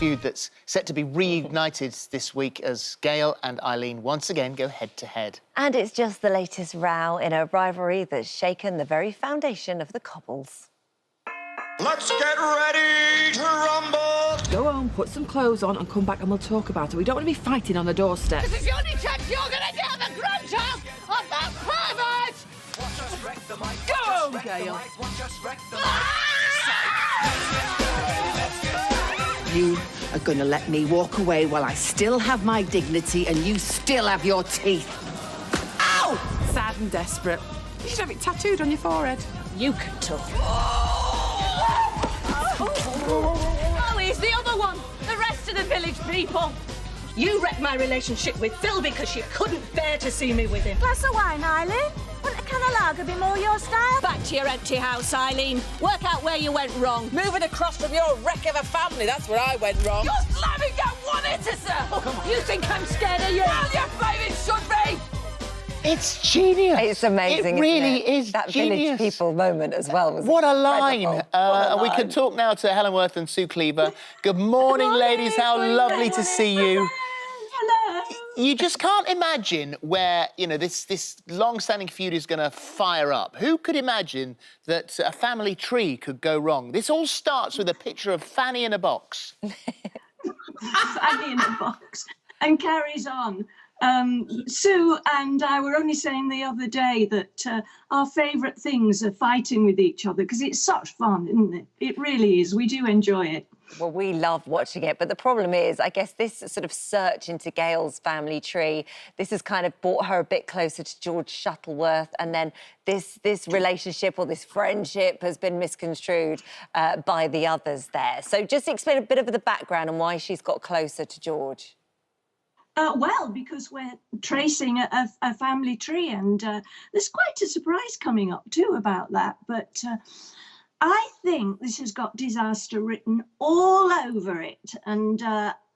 feud that's set to be reignited this week as Gail and Eileen once again go head-to-head. And it's just the latest row in a rivalry that's shaken the very foundation of the cobbles. Let's get ready to rumble! Go home, put some clothes on and come back and we'll talk about it. We don't want to be fighting on the doorstep. This is the only chance you're going to get the grandchild of that pervert! Go home, Gail. You are going to let me walk away while I still have my dignity and you still have your teeth. Ow! Sad and desperate. You should have it tattooed on your forehead. You can talk. Oh, he's the other one. The rest of the village people. You wrecked my relationship with Phil because you couldn't bear to see me with him. Glass of wine, Eileen? Wouldn't a can of lager be more your style? Back to your empty house, Eileen. Work out where you went wrong. Moving across from your wreck of a family, that's where I went wrong. You're slamming at one hitter, sir. You think I'm scared of you? Well, you flaming should be. It's genius. It's amazing. It really isn't it? is that genius. Village people moment as well. Was what a incredible. line! What a We line. can talk now to Helen Worth and Sue Cleaver. Good morning, ladies. How lovely to see you. Hello. You just can't imagine where, you know, this long-standing feud is going to fire up. Who could imagine that a family tree could go wrong? This all starts with a picture of Fanny in a box. Fanny in a box, and carries on. Sue and I were only saying the other day that our favourite things are fighting with each other because it's such fun, isn't it? It really is. We do enjoy it. Well, we love watching it, but the problem is, I guess this sort of search into Gail's family tree, this has kind of brought her a bit closer to George Shuttleworth, and then this relationship or this friendship has been misconstrued by the others there. So just explain a bit of the background and why she's got closer to George. Well, because we're tracing a family tree, and there's quite a surprise coming up too about that. But I think this has got disaster written all over it, and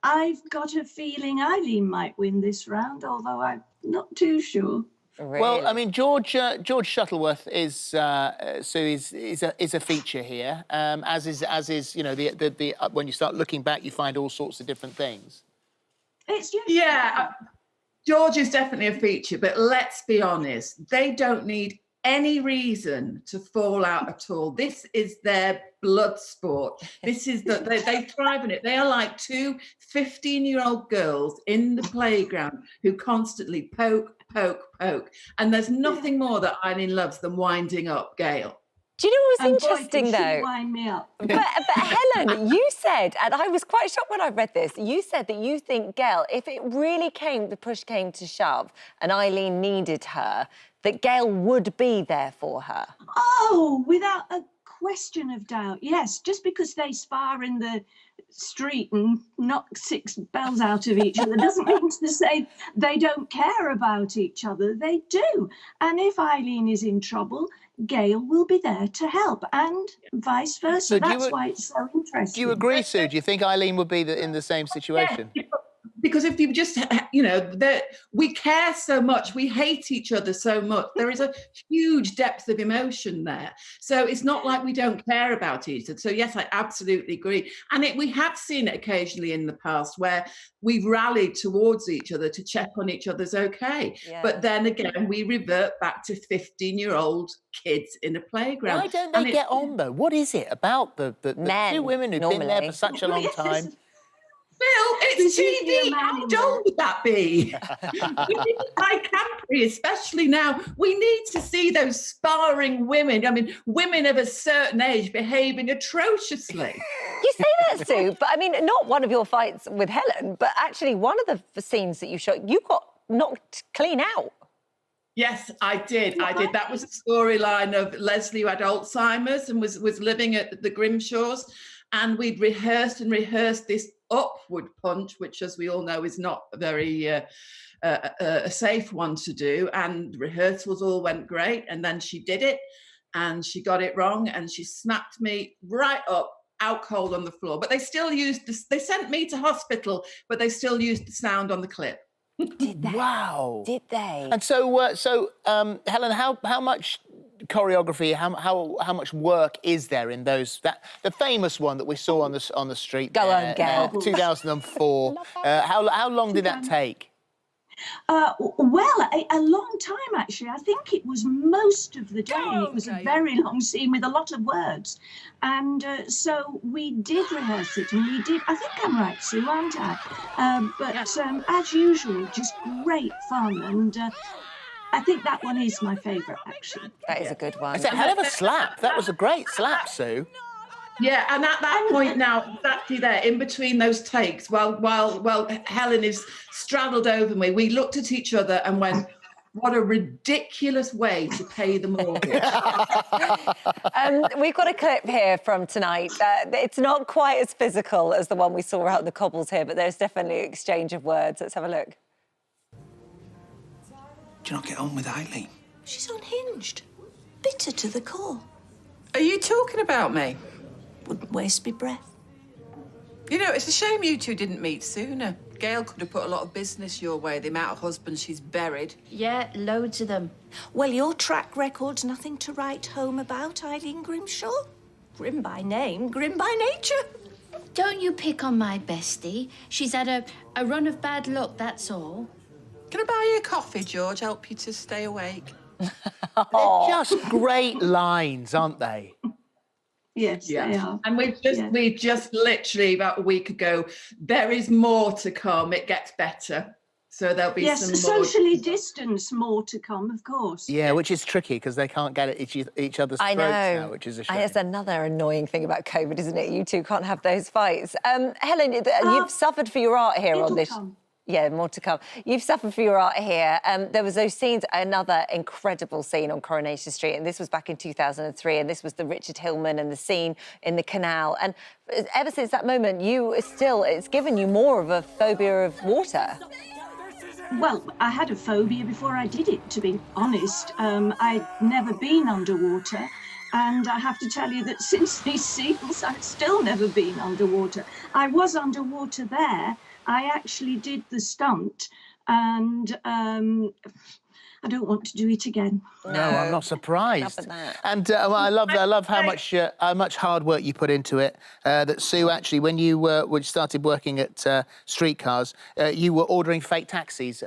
I've got a feeling Eileen might win this round, although I'm not too sure. Really? Well, I mean, George Shuttleworth is Sue is a feature here, as is you know the when you start looking back, you find all sorts of different things. It's just George is definitely a feature, but let's be honest, they don't need any reason to fall out at all. This is their blood sport. This is they thrive in it. They are like two 15-year-old girls in the playground who constantly poke. And there's nothing more that Eileen loves than winding up Gail. Do you know what was boy, interesting, can she though? wind me up. But Helen, you said, and I was quite shocked when I read this, you said that you think, Gail, if it really the push came to shove and Eileen needed her, that Gail would be there for her. Oh, without a question of doubt, yes. Just because they spar in the street and knock six bells out of each other doesn't mean to say they don't care about each other. They do. And if Eileen is in trouble, Gail will be there to help, and vice versa. So that's why it's so interesting. Do you agree, Sue? Do you think Eileen would be in the same situation? Yeah, because if you just, you know, we care so much, we hate each other so much. There is a huge depth of emotion there. So it's not like we don't care about each other. So yes, I absolutely agree. And we have seen it occasionally in the past where we've rallied towards each other to check on each other's okay. Yeah. But then again, we revert back to 15-year-old kids in a playground. Why don't they get on, though? What is it about the two women who've been there for such a long time? Phil, it's TV. How dull would that be? We need high campery, especially now. We need to see those sparring women. I mean, women of a certain age behaving atrociously. You say that, Sue, but I mean, not one of your fights with Helen, but actually one of the scenes that you shot, you got knocked clean out. Yes, I did. That was a storyline of Leslie who had Alzheimer's and was living at the Grimshaws. And we'd rehearsed this upward punch, which, as we all know, is not a very a safe one to do. And rehearsals all went great. And then she did it and she got it wrong and she snapped me right up, out cold on the floor. But they still used this. They sent me to hospital, but they still used the sound on the clip. Did they? Wow. Did they? And so, Helen, how much choreography, how much work is there in those? The famous one that we saw on the street. Go on, Gail. 2004. How long did that take? Well, a long time, actually. I think it was most of the day. It was a very long scene with a lot of words. And so we did rehearse it, and we did, I think I'm right, Sue, aren't I? But as usual, just great fun. And I think that one is my favourite, actually. That is a good one. It's a hell of a slap. That was a great slap, Sue. Yeah, and at that point now, exactly there, in between those takes, while Helen is straddled over me, we looked at each other and went, what a ridiculous way to pay the mortgage. We've got a clip here from tonight. It's not quite as physical as the one we saw out in the cobbles here, but there's definitely an exchange of words. Let's have a look. Do you not get on with Eileen? She's unhinged. Bitter to the core. Are you talking about me? Wouldn't waste me breath. You know, it's a shame you two didn't meet sooner. Gail could have put a lot of business your way, the amount of husbands she's buried. Yeah, loads of them. Well, your track record's nothing to write home about, Eileen Grimshaw. Grim by name, grim by nature. Don't you pick on my bestie. She's had a run of bad luck, that's all. Can I buy you a coffee, George? Help you to stay awake? They're just great lines, aren't they? Yes, they are. And we just literally about a week ago, there is more to come. It gets better. So there'll be some more. Socially distanced more to come, of course. Yeah, which is tricky because they can't get at each other's throats now, which is a shame. It's another annoying thing about COVID, isn't it? You two can't have those fights. Helen, you've suffered for your art here on this. Yeah, more to come. You've suffered for your art here. There was those scenes, another incredible scene on Coronation Street, and this was back in 2003, and this was the Richard Hillman and the scene in the canal. And ever since that moment, it's given you more of a phobia of water. Well, I had a phobia before I did it, to be honest. I'd never been underwater. And I have to tell you that since these scenes, I've still never been underwater. I was underwater there. I actually did the stunt, and I don't want to do it again. No, I'm not surprised. And I love how much hard work you put into it. That Sue, actually, when you started working at Streetcars, you were ordering fake taxis,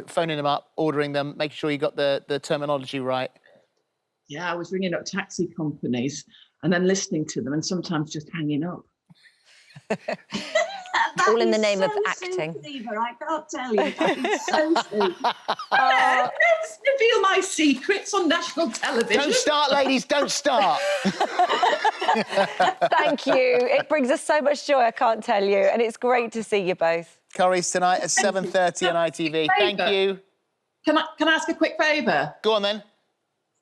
phoning them up, ordering them, making sure you got the terminology right. Yeah, I was ringing up taxi companies and then listening to them and sometimes just hanging up. All in the name of acting. Cleaver, I can't tell you. That is so sweet. Let's reveal my secrets on national television. Don't start, ladies, don't start. Thank you. It brings us so much joy, I can't tell you. And it's great to see you both. Corrie's tonight at 7:30 on ITV. Thank you. Can I ask a quick favour? Go on, then.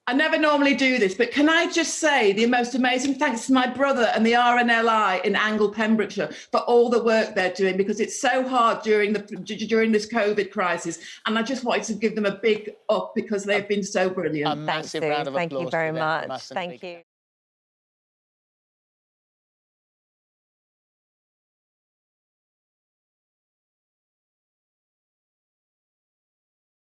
I never normally do this, but can I just say the most amazing thanks to my brother and the RNLI in Angle, Pembrokeshire, for all the work they're doing, because it's so hard during this COVID crisis. And I just wanted to give them a big up because they've been so brilliant. A massive round of applause. Thank you very much. Massive Thank you.